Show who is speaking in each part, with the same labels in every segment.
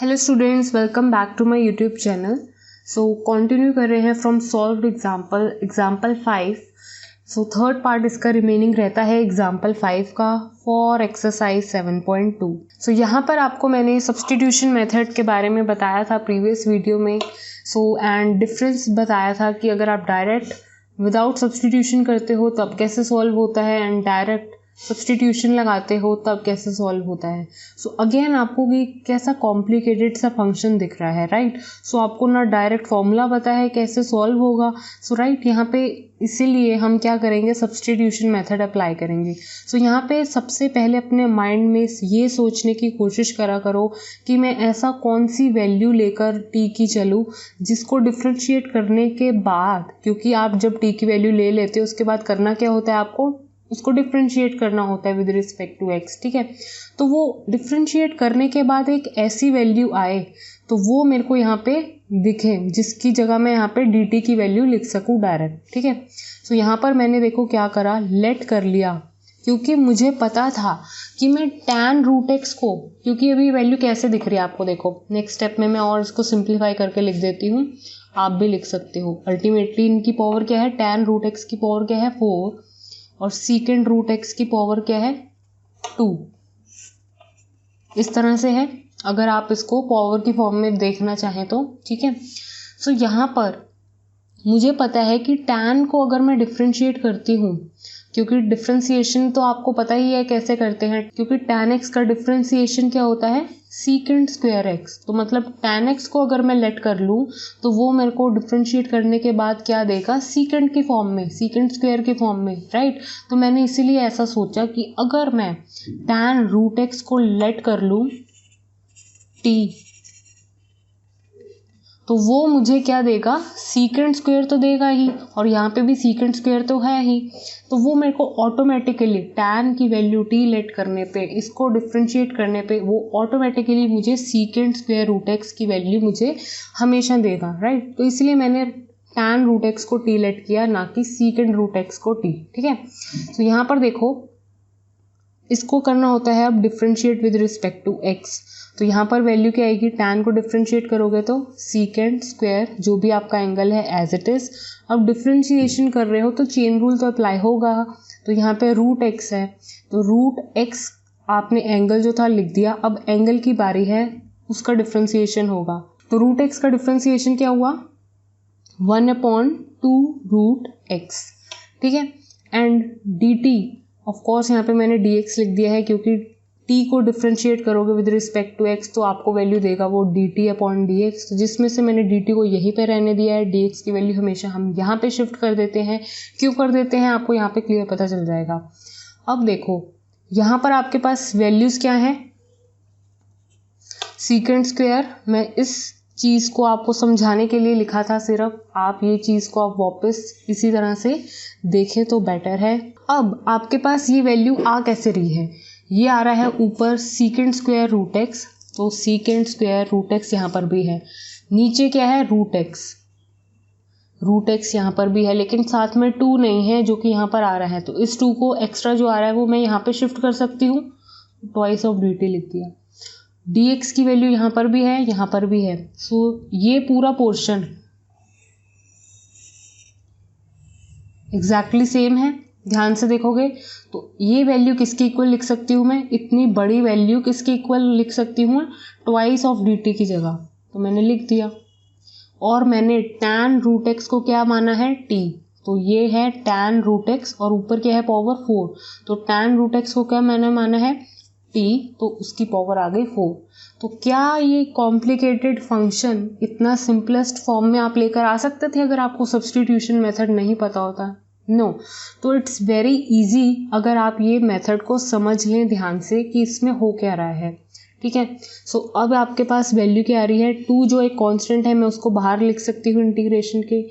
Speaker 1: Hello students, welcome back to my YouTube channel. So continue कर रहे हैं from solved example 5। So third part इसका remaining रहता है एग्जाम्पल 5 का फॉर एक्सरसाइज 7.2। सो यहाँ पर आपको मैंने सब्सटीट्यूशन मेथड के बारे में बताया था प्रीवियस वीडियो में। एंड डिफरेंस बताया था कि अगर आप डायरेक्ट विदाउट सब्सटीट्यूशन करते हो तब कैसे सॉल्व होता है एंड डायरेक्ट सब्सटीट्यूशन लगाते हो तब कैसे सॉल्व होता है। सो अगेन आपको भी कैसा कॉम्प्लिकेटेड सा फंक्शन दिख रहा है, राइट। सो आपको ना डायरेक्ट फॉर्मूला पता है कैसे सॉल्व होगा। सो राइट, यहाँ पे इसीलिए हम क्या करेंगे, सब्सटीट्यूशन मेथड अप्लाई करेंगे। सो यहाँ पे सबसे पहले अपने माइंड में ये सोचने की कोशिश करा करो कि मैं ऐसा कौन सी वैल्यू लेकर टी की चलूँ जिसको डिफ्रेंशिएट करने के बाद, क्योंकि आप जब टी की वैल्यू ले लेते हो उसके बाद करना क्या होता है, आपको उसको डिफ्रेंशिएट करना होता है विद रिस्पेक्ट टू एक्स, ठीक है। तो वो डिफ्रेंशिएट करने के बाद एक ऐसी वैल्यू आए तो वो मेरे को यहाँ पे दिखे जिसकी जगह मैं यहाँ पे डी टी की वैल्यू लिख सकूँ डायरेक्ट, ठीक है। सो यहाँ पर मैंने देखो क्या करा, लेट कर लिया, क्योंकि मुझे पता था कि मैं tan रूट एक्स को, क्योंकि अभी वैल्यू कैसे दिख रही है आपको देखो, नेक्स्ट स्टेप में मैं और इसको सिंप्लीफाई करके लिख देती हूँ, आप भी लिख सकते हो। अल्टीमेटली इनकी पावर क्या है, tan रूट एक्स की पावर क्या है 4 और सीकेंड रूट एक्स की पावर क्या है 2। इस तरह से है अगर आप इसको पावर की फॉर्म में देखना चाहें तो, ठीक है। सो यहाँ पर मुझे पता है कि tan को अगर मैं डिफ्रेंशिएट करती हूँ, क्योंकि डिफ्रेंशिएशन तो आपको पता ही है कैसे करते हैं, क्योंकि tan x का डिफ्रेंशिएशन क्या होता है, सीकेंड स्क्वायर x। तो मतलब tan x को अगर मैं लेट कर लूँ तो वो मेरे को डिफ्रेंशिएट करने के बाद क्या देगा, सीकेंड की फॉर्म में, सीकेंड स्क्वायर की फॉर्म में, राइट। तो मैंने इसीलिए ऐसा सोचा कि अगर मैं tan रूट x को लेट कर लूँ t, तो वो मुझे क्या देगा, सीकेंड स्क्वायर तो देगा ही, और यहाँ पे भी सीकेंड स्क्वायर तो है ही। तो वो मेरे को ऑटोमेटिकली tan की वैल्यू t लेट करने पे, इसको डिफ्रेंशिएट करने पे, वो ऑटोमेटिकली मुझे सीकेंड स्क्वायर रूट एक्स की वैल्यू मुझे हमेशा देगा, राइट। तो इसलिए मैंने tan रूट एक्स को t लेट किया, ना कि सीकेंड रूट एक्स को t, ठीक है। तो यहाँ पर देखो इसको करना होता है अब differentiate with respect to x। तो यहाँ पर वैल्यू क्या आएगी, tan को डिफ्रेंशिएट करोगे तो सीकेंड स्क्वायर जो भी आपका एंगल है एज इट इज। अब डिफ्रेंशिएशन कर रहे हो तो चेन रूल तो अप्लाई होगा। तो यहाँ पे रूट x है, तो रूट x आपने एंगल जो था लिख दिया। अब एंगल की बारी है, उसका डिफ्रेंशिएशन होगा। तो रूट x का डिफ्रेंशिएशन क्या हुआ, 1/2 रूट x, ठीक है। एंड डी टी, ऑफकोर्स यहाँ पे मैंने dx लिख दिया है, क्योंकि t को डिफ्रेंशिएट करोगे विद रिस्पेक्ट टू x तो आपको वैल्यू देगा वो dt/dx। तो जिसमें से मैंने dt को यहीं पे रहने दिया है, dx की वैल्यू हमेशा हम यहाँ पे शिफ्ट कर देते हैं। क्यों कर देते हैं आपको यहाँ पे क्लियर पता चल जाएगा। अब देखो यहाँ पर आपके पास वैल्यूज क्या है, सीकेंड स्क्वायर। मैं इस चीज़ को आपको समझाने के लिए लिखा था सिर्फ, आप ये चीज़ को आप वापस इसी तरह से देखें तो बेटर है। अब आपके पास ये वैल्यू आ कैसे रही है, ये आ रहा है ऊपर सीकेंड स्क्वायर रूट एक्स, तो सीकेंड स्क्वायर रूट एक्स यहाँ पर भी है, नीचे क्या है रूट एक्स यहाँ पर भी है, लेकिन साथ में 2 नहीं है जो कि यहाँ पर आ रहा है। तो इस 2 को एक्स्ट्रा जो आ रहा है वो मैं यहाँ पे शिफ्ट कर सकती हूँ, ट्वाइस ऑफ dt लिख दिया। dx की वैल्यू यहाँ पर भी है, यहाँ पर भी है। सो ये पूरा पोर्शन एग्जैक्टली सेम है, ध्यान से देखोगे तो ये वैल्यू किसके इक्वल लिख सकती हूँ मैं, इतनी बड़ी वैल्यू किसके इक्वल लिख सकती हूँ, ट्वाइस ऑफ dt की जगह। तो मैंने लिख दिया, और मैंने tan रूट एक्स को क्या माना है t, तो ये है tan रूट एक्स और ऊपर क्या है पावर 4, तो tan रूट एक्स को क्या मैंने माना है t, तो उसकी पावर आ गई 4। तो क्या ये कॉम्प्लिकेटेड फंक्शन इतना सिंपलेस्ट फॉर्म में आप लेकर आ सकते थे अगर आपको सब्सटीट्यूशन मेथड नहीं पता होता, नो। तो इट्स वेरी इजी अगर आप ये मेथड को समझ लें ध्यान से कि इसमें हो क्या रहा है, ठीक है। सो अब आपके पास वैल्यू क्या आ रही है, 2 जो एक कांस्टेंट है मैं उसको बाहर लिख सकती हूँ इंटीग्रेशन के,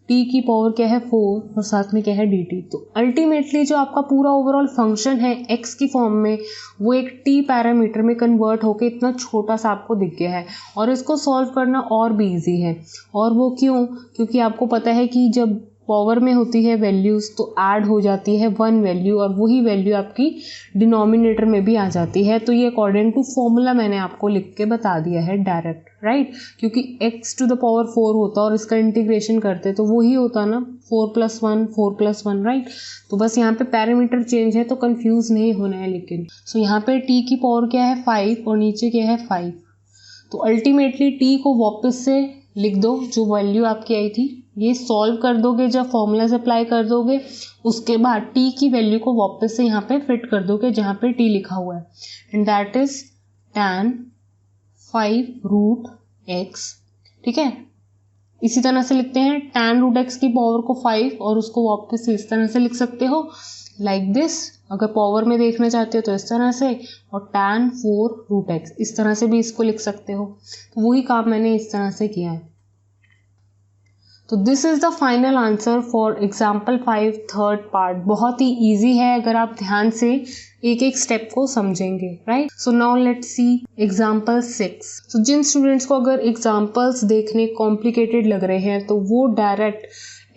Speaker 1: t की पावर क्या है 4 और साथ में क्या है dt। तो अल्टीमेटली जो आपका पूरा ओवरऑल फंक्शन है x की फॉर्म में वो एक t पैरामीटर में कन्वर्ट होकर इतना छोटा सा आपको दिख गया है, और इसको सॉल्व करना और भी ईजी है। और वो क्यों, क्योंकि आपको पता है कि जब पावर में होती है वैल्यूज़ तो ऐड हो जाती है वन वैल्यू और वही वैल्यू आपकी डिनोमिनेटर में भी आ जाती है। तो ये अकॉर्डिंग टू फॉर्मूला मैंने आपको लिख के बता दिया है डायरेक्ट, राइट, क्योंकि x टू द पावर 4 होता और इसका इंटीग्रेशन करते तो वही होता ना 4+1, राइट। तो बस यहाँ पे पैरामीटर चेंज है तो कंफ्यूज नहीं होना है। लेकिन सो यहाँ पे t की पावर क्या है 5 और नीचे क्या है 5। तो अल्टीमेटली t को वापस से लिख दो जो वैल्यू आपकी आई थी, ये सॉल्व कर दोगे, जब फॉर्मूला से अप्लाई कर दोगे उसके बाद t की वैल्यू को वापस से यहाँ पे फिट कर दोगे जहाँ पे t लिखा हुआ है, and that is tan 5√x। ठीक है, इसी तरह से लिखते हैं tan√x की पावर को 5 और उसको वापस से इस तरह से लिख सकते हो लाइक दिस। अगर पावर में देखना चाहते हो तो इस तरह से, और tan 4√x इस तरह से भी इसको लिख सकते हो। तो वही काम मैंने इस तरह से किया है। तो this is the final answer for example 5 third part. बहुत ही ईजी है अगर आप ध्यान से एक एक स्टेप को समझेंगे, right. So now let's see example 6। सो जिन स्टूडेंट्स को अगर एग्जाम्पल्स देखने कॉम्प्लिकेटेड लग रहे हैं तो वो डायरेक्ट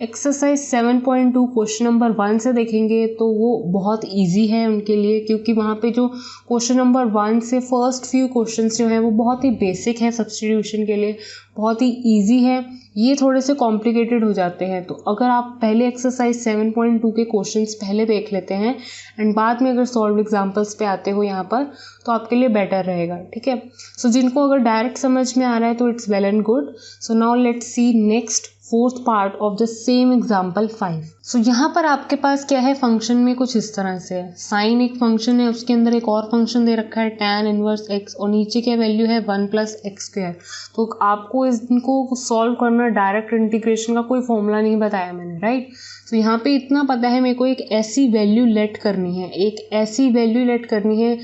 Speaker 1: एक्सरसाइज 7.2 क्वेश्चन नंबर 1 से देखेंगे तो वो बहुत इजी है उनके लिए, क्योंकि वहाँ पे जो क्वेश्चन नंबर 1 से फर्स्ट फ्यू क्वेश्चंस जो हैं वो बहुत ही बेसिक है, सब्स्टिट्यूशन के लिए बहुत ही इजी है। ये थोड़े से कॉम्प्लिकेटेड हो जाते हैं, तो अगर आप पहले एक्सरसाइज 7.2 के क्वेश्चंस पहले देख लेते हैं एंड बाद में अगर सॉल्व एग्जाम्पल्स पे आते हो यहाँ पर तो आपके लिए बेटर रहेगा, ठीक है। सो जिनको अगर डायरेक्ट समझ में आ रहा है तो it's well and good. So now let's C next fourth part of the same example 5। सो यहाँ पर आपके पास क्या है, फंक्शन में कुछ इस तरह से है, साइन एक फंक्शन है, उसके अंदर एक और फंक्शन दे रखा है tan इनवर्स x और नीचे क्या वैल्यू है 1+x²। तो आपको इनको सॉल्व करना, डायरेक्ट इंटीग्रेशन का कोई फॉर्मूला नहीं बताया मैंने, राइट। तो यहाँ पे इतना पता है मेरे को एक ऐसी वैल्यू लेट करनी है, एक ऐसी वैल्यू लेट करनी है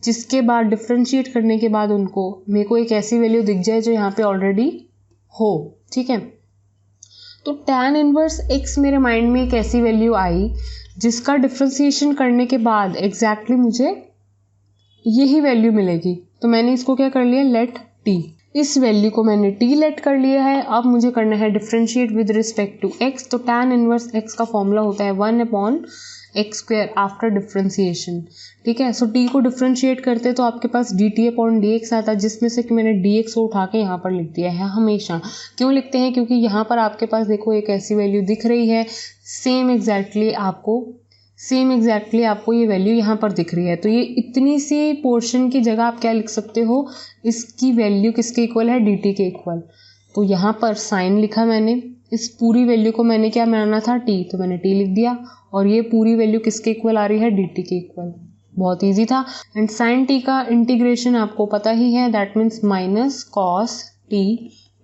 Speaker 1: जिसके बाद डिफ्रेंशिएट करने के बाद उनको मेरे को एक ऐसी वैल्यू दिख जाए जो यहाँ पे ऑलरेडी हो, ठीक है। तो tan इनवर्स x मेरे माइंड में एक ऐसी वैल्यू आई जिसका डिफ्रेंशिएशन करने के बाद एग्जैक्टली मुझे यही वैल्यू मिलेगी। तो मैंने इसको क्या कर लिया, लेट t, इस वैल्यू को मैंने t लेट कर लिया है। अब मुझे करना है differentiate with respect to x। तो tan इनवर्स x का फॉर्मूला होता है 1/x² आफ्टर डिफ्रेंशिएशन, ठीक है। सो t को डिफ्रेंशिएट करते तो आपके पास dt/dx आता, जिसमें से कि मैंने dx को उठा के यहाँ पर लिख दिया है। हमेशा क्यों लिखते हैं, क्योंकि यहाँ पर आपके पास देखो एक ऐसी वैल्यू दिख रही है, सेम एग्जैक्टली आपको ये वैल्यू यहाँ पर दिख रही है। तो ये इतनी सी पोर्शन की जगह आप क्या लिख सकते हो, इसकी वैल्यू किसके इक्वल है, dt के इक्वल। तो यहाँ पर साइन लिखा मैंने, इस पूरी वैल्यू को मैंने क्या माना था, t, तो मैंने t लिख दिया, और ये पूरी वैल्यू किसके इक्वल आ रही है, dt के इक्वल। बहुत इजी था। एंड साइन t का इंटीग्रेशन आपको पता ही है, that means minus cos t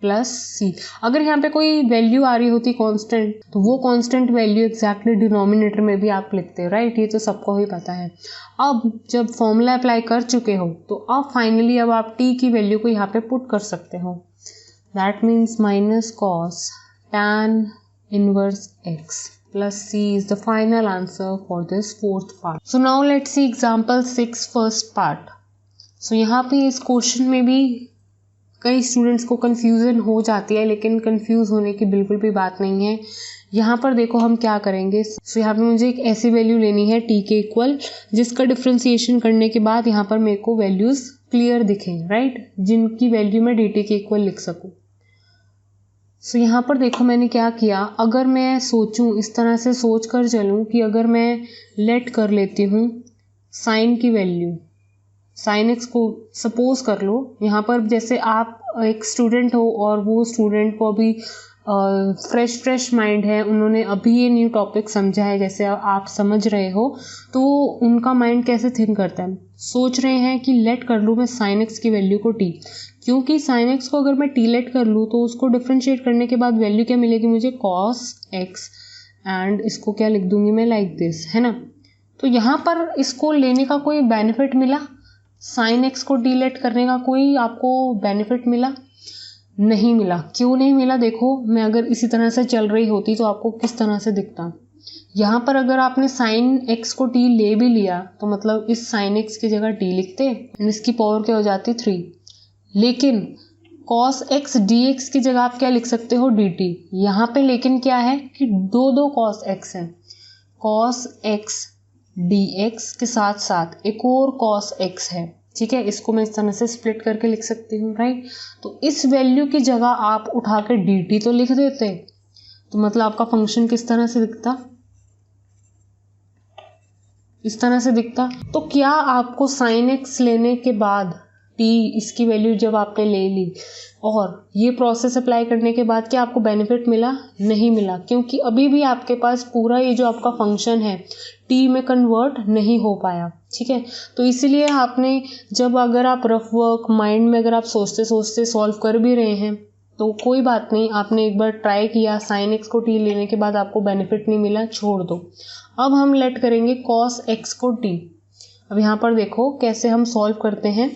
Speaker 1: plus c। अगर यहाँ पे कोई वैल्यू आ रही होती कांस्टेंट तो वो कांस्टेंट वैल्यू एग्जैक्टली डिनोमिनेटर में भी आप लिखते हो, राइट, ये तो सबको ही पता है। अब जब फॉर्मूला अप्लाई कर चुके हो तो अब फाइनली अब आप t की वैल्यू को यहाँ पे पुट कर सकते हो, that means minus cos tan inverse x plus c is the final answer for this fourth part. So now let's see example 6 first part. So यहाँ पे इस क्वेश्चन में भी कई स्टूडेंट्स को कंफ्यूजन हो जाती है, लेकिन कंफ्यूज होने की बिल्कुल भी बात नहीं है। यहाँ पर देखो हम क्या करेंगे। सो यहाँ पे मुझे एक ऐसी वैल्यू लेनी है t के इक्वल जिसका डिफ्रेंशिएशन करने के बाद यहाँ पर मेरे को वैल्यूज क्लियर दिखें, राइट, जिनकी वैल्यू मैं dt के इक्वल लिख सकूँ। सो यहाँ पर देखो मैंने क्या किया, अगर मैं सोचूं, इस तरह से सोच कर चलूं कि अगर मैं लेट कर लेती हूँ साइन की वैल्यू, साइन एक्स को सपोज कर लो, यहाँ पर जैसे आप एक स्टूडेंट हो और वो स्टूडेंट को अभी फ्रेश माइंड है, उन्होंने अभी ये न्यू टॉपिक समझा है, जैसे आप समझ रहे हो, तो उनका माइंड कैसे थिंक करता है, सोच रहे हैं कि लेट कर लूँ मैं साइन एक्स की वैल्यू को t, क्योंकि साइन एक्स को अगर मैं t लेट कर लूँ तो उसको डिफ्रेंशिएट करने के बाद वैल्यू क्या मिलेगी मुझे, cos x, एंड इसको क्या लिख दूंगी मैं, लाइक दिस, है ना। तो यहाँ पर इसको लेने का कोई बेनिफिट मिला, साइन एक्स को t लेट करने का कोई आपको बेनिफिट मिला, नहीं मिला। क्यों नहीं मिला, देखो मैं अगर इसी तरह से चल रही होती तो आपको किस तरह से दिखता। यहाँ पर अगर आपने साइन एक्स को t ले भी लिया तो मतलब इस साइन एक्स की जगह t लिखते, इसकी पावर क्या हो जाती 3, लेकिन cos x dx की जगह आप क्या लिख सकते हो, dt। यहाँ पे लेकिन क्या है कि दो cos x है, cos x dx के साथ साथ एक और cos x है, ठीक है। इसको मैं इस तरह से स्प्लिट करके लिख सकती हूँ, राइट। तो इस वैल्यू की जगह आप उठा के dt तो लिख देते, तो मतलब आपका फंक्शन किस तरह से दिखता, इस तरह से दिखता। तो क्या आपको sin x लेने के बाद t इसकी वैल्यू जब आपने ले ली और ये प्रोसेस अप्लाई करने के बाद क्या आपको बेनिफिट मिला, नहीं मिला, क्योंकि अभी भी आपके पास पूरा ये जो आपका फंक्शन है t में कन्वर्ट नहीं हो पाया, ठीक है। तो इसीलिए आपने जब अगर आप रफ वर्क माइंड में अगर आप सोचते सोचते सॉल्व कर भी रहे हैं तो कोई बात नहीं, आपने एक बार ट्राई किया, sin x को t लेने के बाद आपको बेनिफिट नहीं मिला, छोड़ दो। अब हम लेट करेंगे cos x को t। अब यहाँ पर देखो कैसे हम सॉल्व करते हैं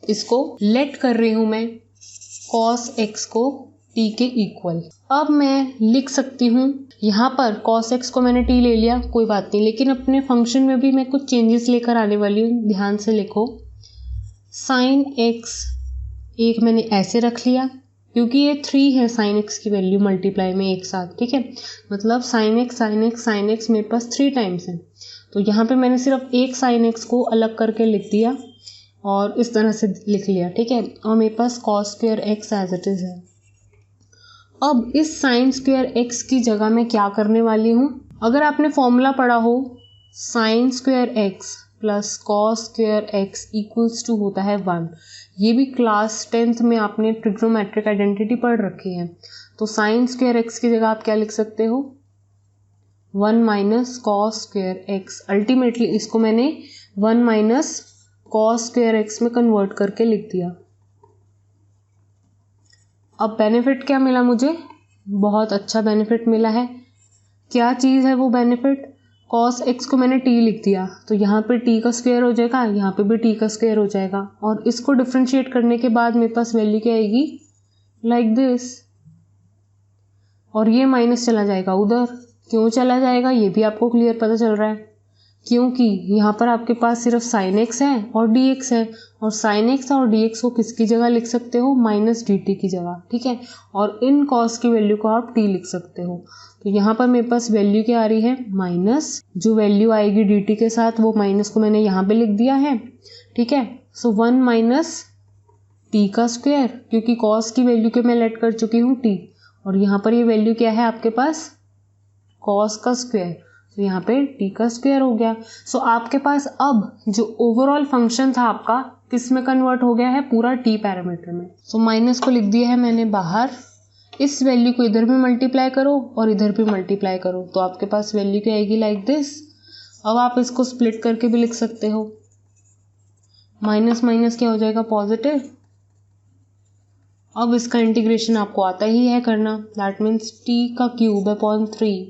Speaker 1: इसको। लेट कर रही हूँ मैं cos x को t के इक्वल। अब मैं लिख सकती हूँ यहाँ पर cos x को मैंने t ले लिया, कोई बात नहीं, लेकिन अपने फंक्शन में भी मैं कुछ चेंजेस लेकर आने वाली हूँ, ध्यान से लिखो। sin x एक मैंने ऐसे रख लिया क्योंकि ये 3 है sin x की वैल्यू मल्टीप्लाई में एक साथ, ठीक है। मतलब sin x मेरे पास 3 टाइम्स है, तो यहाँ पे मैंने सिर्फ एक sin x को अलग करके लिख दिया और इस तरह से लिख लिया, ठीक है। और मेरे पास cos square x as it is है। अब इस sin स्क्वायर x की जगह मैं क्या करने वाली हूँ, अगर आपने फॉर्मूला पढ़ा हो sin square x plus cos square x equals to होता है 1। ये भी क्लास 10th में आपने ट्रिग्नोमेट्रिक आइडेंटिटी पढ़ रखी है। तो sin स्क्वायर x की जगह आप क्या लिख सकते हो, 1 minus cos square x। Ultimately इसको मैंने 1 माइनस cos स्क्वायर x में कन्वर्ट करके लिख दिया। अब बेनिफिट क्या मिला मुझे, बहुत अच्छा बेनिफिट मिला है। क्या चीज़ है वो बेनिफिट, cos x को मैंने t लिख दिया तो यहाँ पे t का स्क्वायर हो जाएगा, यहाँ पे भी t का स्क्वायर हो जाएगा, और इसको डिफ्रेंशिएट करने के बाद मेरे पास वैल्यू क्या आएगी, लाइक दिस। और ये माइनस चला जाएगा उधर, क्यों चला जाएगा ये भी आपको क्लियर पता चल रहा है, क्योंकि यहाँ पर आपके पास सिर्फ sin x है और dx है, और sin x और dx को किसकी जगह लिख सकते हो, माइनस dt की जगह, ठीक है। और इन cos की वैल्यू को आप t लिख सकते हो। तो यहाँ पर मेरे पास वैल्यू क्या आ रही है, माइनस, जो वैल्यू आएगी dt के साथ वो माइनस को मैंने यहाँ पे लिख दिया है, ठीक है। सो 1 माइनस t का स्क्वायर, क्योंकि cos की वैल्यू के मैं लेट कर चुकी हूँ t, और यहाँ पर ये वैल्यू क्या है आपके पास, cos का स्क्वायर, तो यहाँ पे t का स्क्वायर हो गया। सो आपके पास अब जो ओवरऑल फंक्शन था आपका किस में कन्वर्ट हो गया है, पूरा t पैरामीटर में। सो माइनस को लिख दिया है मैंने बाहर, इस वैल्यू को इधर भी मल्टीप्लाई करो और इधर भी मल्टीप्लाई करो तो आपके पास वैल्यू क्या आएगी, लाइक दिस। अब आप इसको स्प्लिट करके भी लिख सकते हो, माइनस माइनस क्या हो जाएगा, पॉजिटिव। अब इसका इंटीग्रेशन आपको आता ही है करना, दैट मीन्स t का क्यूब अपॉन 3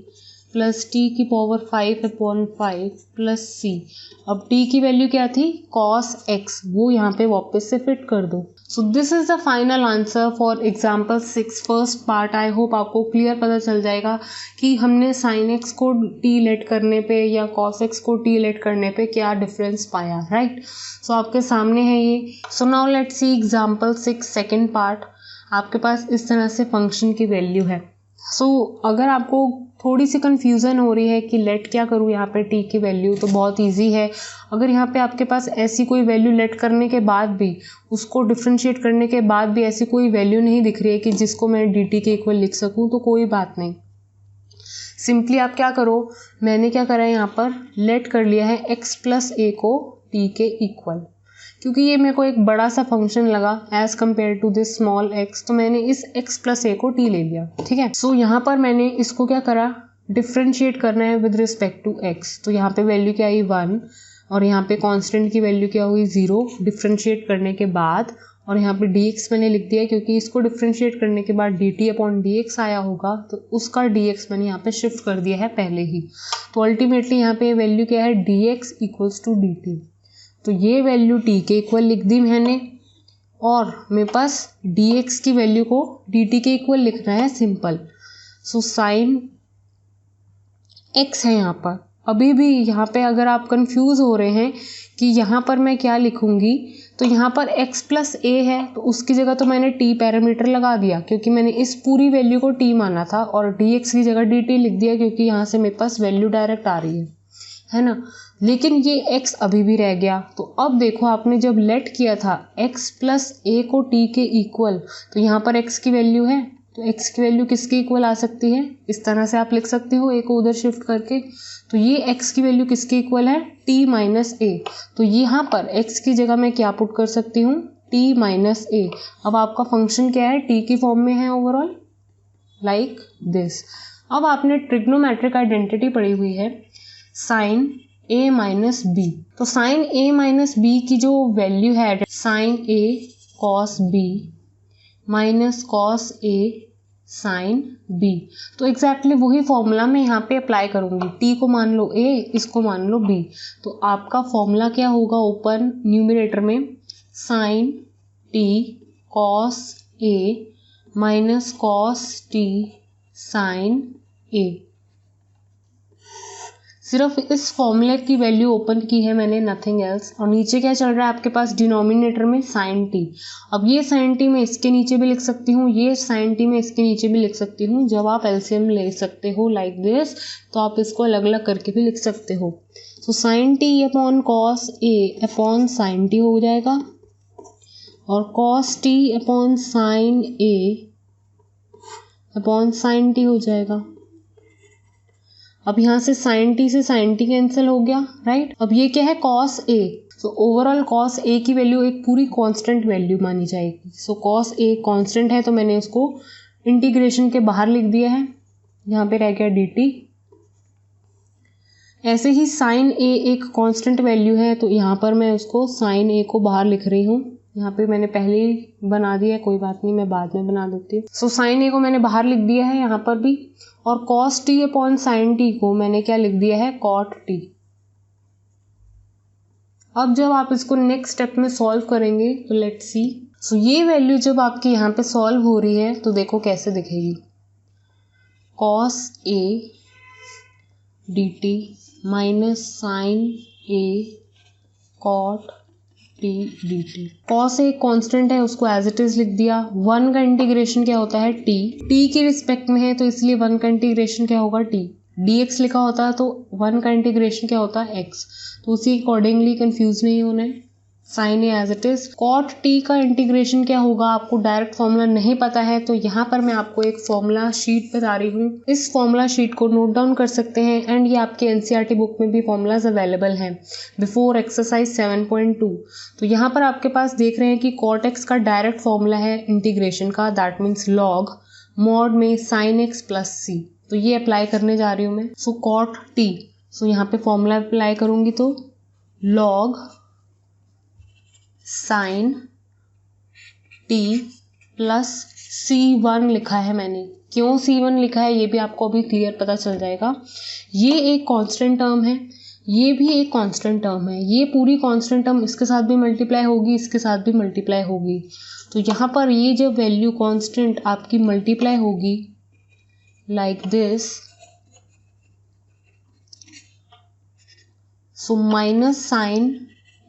Speaker 1: प्लस t की पावर 5 अपॉन 5 प्लस c। अब t की वैल्यू क्या थी, cos x, वो यहाँ पे वापस से फिट कर दो। So this is the final answer for example 6 first part. I hope आपको क्लियर पता चल जाएगा कि हमने sin x को t लेट करने पे या cos x को t लेट करने पे क्या डिफरेंस पाया, राइट। सो आपके सामने है ये। सो now let's see example 6 second part. आपके पास इस तरह से फंक्शन की वैल्यू है। अगर आपको थोड़ी सी कंफ्यूजन हो रही है कि लेट क्या करूँ यहाँ पे t की वैल्यू, तो बहुत इजी है। अगर यहाँ पे आपके पास ऐसी कोई वैल्यू लेट करने के बाद भी, उसको डिफ्रेंशिएट करने के बाद भी ऐसी कोई वैल्यू नहीं दिख रही है कि जिसको मैं dt के इक्वल लिख सकूँ, तो कोई बात नहीं, सिंपली आप क्या करो, मैंने क्या करा है यहाँ पर लेट कर लिया है x प्लस a को t के इक्वल, क्योंकि ये मेरे को एक बड़ा सा फंक्शन लगा as compare to this small x, तो मैंने इस x प्लस a को t ले लिया, ठीक है। सो यहाँ पर मैंने इसको क्या करा, डिफ्रेंशिएट करना है विद रिस्पेक्ट टू x। तो यहाँ पे वैल्यू क्या आई 1 और यहाँ पे कांस्टेंट की वैल्यू क्या हुई 0 डिफ्रेंशिएट करने के बाद, और यहाँ पे dx मैंने लिख दिया क्योंकि इसको डिफ्रेंशिएट करने के बाद dt अपॉन dx आया होगा, तो उसका dx मैंने यहाँ पे शिफ्ट कर दिया है पहले ही। तो अल्टीमेटली यहाँ पे वैल्यू क्या है, dx इक्वल्स टू dt। तो ये वैल्यू t के इक्वल लिख दी मैंने, और मेरे पास dx की वैल्यू को dt के इक्वल लिखना है सिंपल। सो साइन x है यहाँ पर, अभी भी यहाँ पे अगर आप कंफ्यूज हो रहे हैं कि यहाँ पर मैं क्या लिखूँगी, तो यहाँ पर x प्लस a है तो उसकी जगह तो मैंने t पैरामीटर लगा दिया क्योंकि मैंने इस पूरी वैल्यू को t माना था, और dx की जगह dt लिख दिया क्योंकि यहाँ से मेरे पास वैल्यू डायरेक्ट आ रही है ना। लेकिन ये x अभी भी रह गया। तो अब देखो आपने जब लेट किया था x प्लस a को t के इक्वल, तो यहाँ पर x की वैल्यू है, तो x की वैल्यू किसके इक्वल आ सकती है, इस तरह से आप लिख सकते हो a को उधर शिफ्ट करके। तो ये x की वैल्यू किसके इक्वल है, t माइनस a। तो यहाँ पर x की जगह मैं क्या पुट कर सकती हूँ, t माइनस a। अब आपका फंक्शन क्या है, t की फॉर्म में है ओवरऑल, लाइक दिस। अब आपने ट्रिग्नोमेट्रिक आइडेंटिटी पढ़ी हुई है साइन a माइनस b। तो साइन a माइनस b की जो वैल्यू है sine a cos b minus cos a sine b, तो एग्जैक्टली वही फॉर्मूला मैं यहाँ पे अप्लाई करूँगी। t को मान लो a, इसको मान लो b। तो आपका फॉर्मूला क्या होगा ओपन न्यूमरेटर में, sine t cos a minus cos t sine a। सिर्फ इस फॉर्मूले की वैल्यू ओपन की है मैंने, नथिंग एल्स। और नीचे क्या चल रहा है आपके पास डिनोमिनेटर में साइन टी। अब ये साइन टी मैं इसके नीचे भी लिख सकती हूँ, ये साइन टी मैं इसके नीचे भी लिख सकती हूँ। जब आप एलसीएम ले सकते हो लाइक दिस, तो आप इसको अलग अलग करके भी लिख सकते हो। तो sign T upon cos A upon sine T हो जाएगा, और कॉस टी अपॉन साइन ए अपॉन साइन टी हो जाएगा। अब यहाँ से साइन टी से साइन टी कैंसिल हो गया, राइट। अब ये क्या है, cos A. So overall cos A की वैल्यू एक पूरी कांस्टेंट वैल्यू मानी जाएगी। सो कॉस ए कांस्टेंट है तो मैंने उसको इंटीग्रेशन के बाहर लिख दिया है, यहाँ पे रह गया dt। ऐसे ही साइन ए एक कांस्टेंट वैल्यू है तो यहाँ पर मैं उसको साइन ए को बाहर लिख रही हूँ। यहाँ पे मैंने पहले ही बना दिया है, कोई बात नहीं, मैं बाद में बना देती हूँ। सो साइन ए को मैंने बाहर लिख दिया है यहाँ पर भी, और cos T upon sine T को मैंने क्या लिख दिया है, कॉट टी। अब जब आप इसको नेक्स्ट स्टेप में सॉल्व करेंगे तो लेट्स सी। सो ये वैल्यू जब आपकी यहाँ पे सॉल्व हो रही है तो देखो कैसे दिखेगी, cos A D T minus sine A cot T D T. Cos एक कांस्टेंट है, उसको एज इट इज लिख दिया। 1 का इंटीग्रेशन क्या होता है, टी के रिस्पेक्ट में है तो इसलिए 1 का इंटीग्रेशन क्या होगा, टी। dx लिखा होता है तो 1 का इंटीग्रेशन क्या होता है, x। तो उसी अकॉर्डिंगली कंफ्यूज नहीं होना है, sine A as it is. Cot T का इंटीग्रेशन क्या होगा, आपको डायरेक्ट फॉर्मूला नहीं पता है तो यहाँ पर मैं आपको एक फॉर्मूला शीट बता रही हूँ। इस फॉर्मूला शीट को नोट डाउन कर सकते हैं, एंड ये आपके एनसीईआरटी बुक में भी फॉर्मूलाज अवेलेबल हैं बिफोर एक्सरसाइज 7.2। तो यहाँ पर आपके पास देख रहे हैं कि कॉट एक्स का डायरेक्ट फॉर्मूला है इंटीग्रेशन का, दैट मीन्स लॉग मॉड में साइन एक्स प्लस सी। तो ये अप्लाई करने जा रही हूँ मैं। सो कॉट टी, सो यहाँ पे फॉर्मूला अप्लाई करूंगी तो log sign T plus C1 लिखा है मैंने। क्यों C1 लिखा है ये भी आपको अभी क्लियर पता चल जाएगा। ये एक कांस्टेंट टर्म है, ये भी एक कांस्टेंट टर्म है। ये पूरी कांस्टेंट टर्म इसके साथ भी मल्टीप्लाई होगी, इसके साथ भी मल्टीप्लाई होगी। तो यहाँ पर ये जब वैल्यू कांस्टेंट आपकी मल्टीप्लाई होगी like this, so minus sine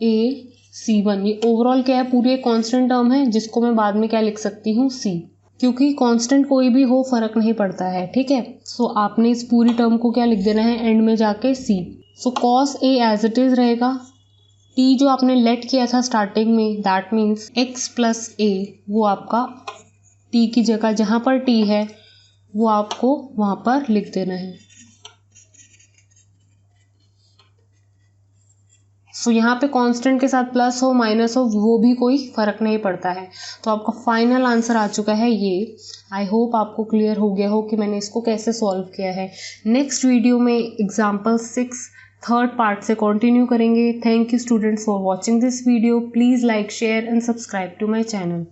Speaker 1: A C1, ये ओवरऑल क्या है, पूरी एक कांस्टेंट टर्म है जिसको मैं बाद में क्या लिख सकती हूँ, C। क्योंकि कांस्टेंट कोई भी हो फर्क नहीं पड़ता है, ठीक है। सो आपने इस पूरी टर्म को क्या लिख देना है एंड में जाके C। So cos A as it is रहेगा, t जो आपने लेट किया था स्टार्टिंग में, that means x plus a, वो आपका t की जगह जहाँ पर t है वो आपको वहाँ पर लिख देना है। सो यहाँ पे कांस्टेंट के साथ प्लस हो माइनस हो वो भी कोई फर्क नहीं पड़ता है। तो आपका फाइनल आंसर आ चुका है ये। आई होप आपको क्लियर हो गया हो कि मैंने इसको कैसे सॉल्व किया है। नेक्स्ट वीडियो में एग्जाम्पल 6 थर्ड पार्ट से कंटिन्यू करेंगे। Thank you students for watching this video. Please like share and subscribe to my channel.